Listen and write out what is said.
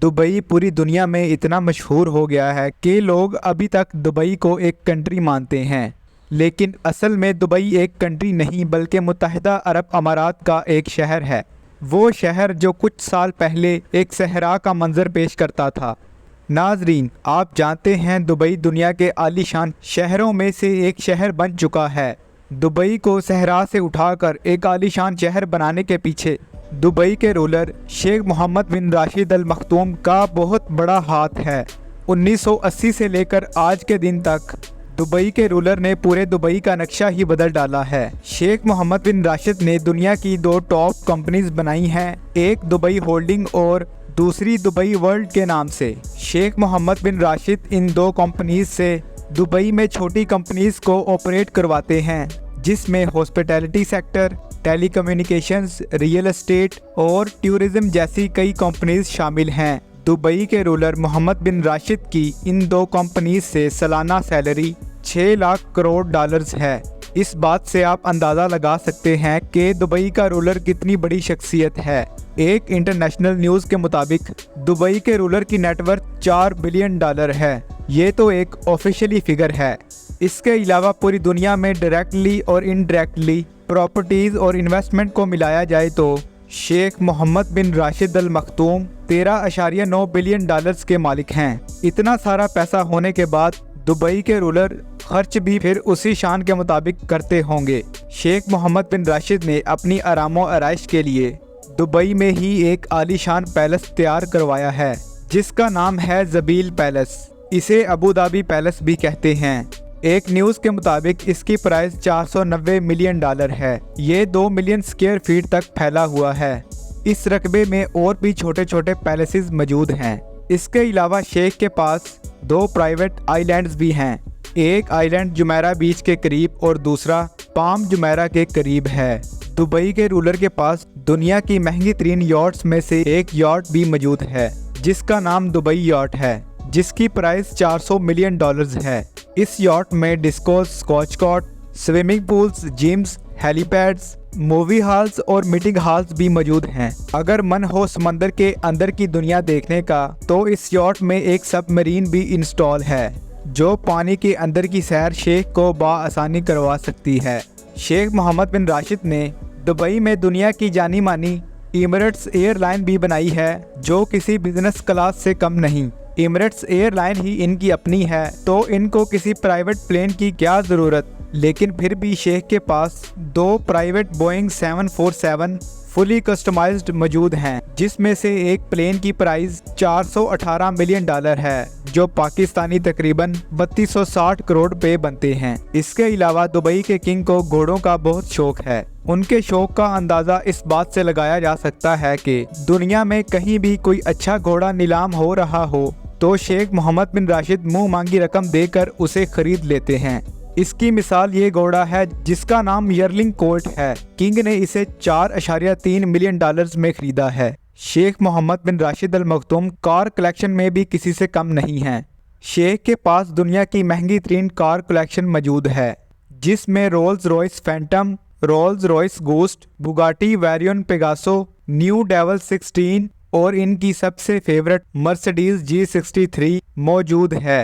Dubai पूरी दुनिया में इतना मशहूर हो गया है कि लोग अभी तक दुबई को एक कंट्री मानते हैं। लेकिन असल में दुबई एक कंट्री नहीं बल्कि मुत्तहिदा अरब अमारात का एक शहर है। वो शहर जो कुछ साल पहले एक सहरा का मंजर पेश करता था। नाजरीन, आप जानते हैं दुबई दुनिया के आलीशान शहरों में से एक शहर बन चुका है। दुबई को सहरा से उठाकर एक आलीशान शहर बनाने के पीछे दुबई के रूलर शेख मोहम्मद बिन राशिद अल मखतूम का बहुत बड़ा हाथ है। 1980 से लेकर आज के दिन तक दुबई के रूलर ने पूरे दुबई का नक्शा ही बदल डाला है। शेख मोहम्मद बिन राशिद ने दुनिया की 2 टॉप कंपनीज बनाई हैं, एक दुबई होल्डिंग और दूसरी दुबई वर्ल्ड के नाम से। शेख मोहम्मद बिन राशिद इन 2 कंपनीज से दुबई में छोटी कंपनीज को ऑपरेट करवाते हैं, जिसमें hospitality sector, telecommunications, real estate और टूरिज्म जैसी कई कंपनीज शामिल हैं। दुबई के रूलर मोहम्मद बिन राशिद की इन 2 कंपनीज से सालाना सैलरी 6 लाख करोड़ डॉलर्स है। इस बात से आप अंदाज़ा लगा सकते हैं कि दुबई का रूलर कितनी बड़ी शख्सियत है। एक इंटरनेशनल न्यूज़ के मुताबिक दुबई के रूलर की नेटवर्थ 4 बिलियन डॉलर है। ये तो एक ऑफिशियली फिगर है। इसके अलावा पूरी दुनिया में डायरेक्टली और इनडायरेक्टली प्रॉपर्टीज़ और इन्वेस्टमेंट को मिलाया जाए तो शेख मोहम्मद बिन राशिद अल मखतूम 13.9 बिलियन डॉलर्स के मालिक हैं। इतना सारा पैसा होने के बाद दुबई के रूलर खर्च भी फिर उसी शान के मुताबिक करते होंगे। शेख मोहम्मद बिन राशिद ने अपनी आरामो आराइश के लिए दुबई में ही एक आलीशान पैलेस तैयार करवाया है, जिसका नाम है ज़बील पैलेस। इसे अबू धाबी पैलेस भी कहते हैं। एक न्यूज़ के मुताबिक इसकी प्राइस 490 मिलियन डॉलर है। ये 2 मिलियन स्क्वायर फीट तक फैला हुआ है। इस रकबे में और भी छोटे छोटे पैलेसेस मौजूद हैं। इसके अलावा शेख के पास 2 प्राइवेट आइलैंड्स भी हैं। एक आइलैंड जुमेरा बीच के करीब और दूसरा पाम जुमेरा के करीब है। दुबई के रूलर के पास दुनिया की महंगी तरीन यॉट्स में से एक यॉट भी मौजूद है, जिसका नाम दुबई यॉट है, जिसकी प्राइस 400 मिलियन डॉलर्स है। इस यॉट में discos, squash court, swimming pools, gyms, helipads, movie halls और मीटिंग हॉल्स भी मौजूद हैं। अगर मन हो समंदर के अंदर की दुनिया देखने का तो इस यॉट में एक सबमरीन भी इंस्टॉल है, जो पानी के अंदर की सैर शेख को बाआसानी करवा सकती है। शेख मोहम्मद बिन राशिद ने दुबई में दुनिया की जानी मानी एमिरेट्स एयरलाइन भी बनाई है, जो किसी बिजनेस क्लास से कम नहीं। एमिरेट्स एयरलाइन ही इनकी अपनी है, तो इनको किसी प्राइवेट प्लेन की क्या ज़रूरत। लेकिन फिर भी शेख के पास 2 प्राइवेट बोइंग 747 फुली कस्टमाइज्ड मौजूद हैं, जिसमें से एक प्लेन की प्राइस 418 मिलियन डॉलर है, जो पाकिस्तानी तकरीबन 3260 करोड़ पे बनते हैं। इसके अलावा दुबई के किंग को घोड़ों का बहुत शौक है। उनके शौक का अंदाज़ा इस बात से लगाया जा सकता है कि दुनिया में कहीं भी कोई अच्छा घोड़ा नीलाम हो रहा हो तो शेख मोहम्मद बिन राशिद मुंह मांगी रकम देकर उसे खरीद लेते हैं। इसकी मिसाल ये घोड़ा है जिसका नाम यर्लिंग कोल्ट है। किंग ने इसे 4.3 मिलियन डॉलर्स में खरीदा है। शेख मोहम्मद बिन राशिद अल मखतूम कार कलेक्शन में भी किसी से कम नहीं हैं। शेख के पास दुनिया की महंगी तरीन कार कलेक्शन मौजूद है, जिसमें Rolls Royce Phantom, Rolls Royce Ghost, Bugatti Veyron Pegaso, new Devel 16 और इनकी सबसे फेवरेट मर्सिडीज G63 मौजूद है।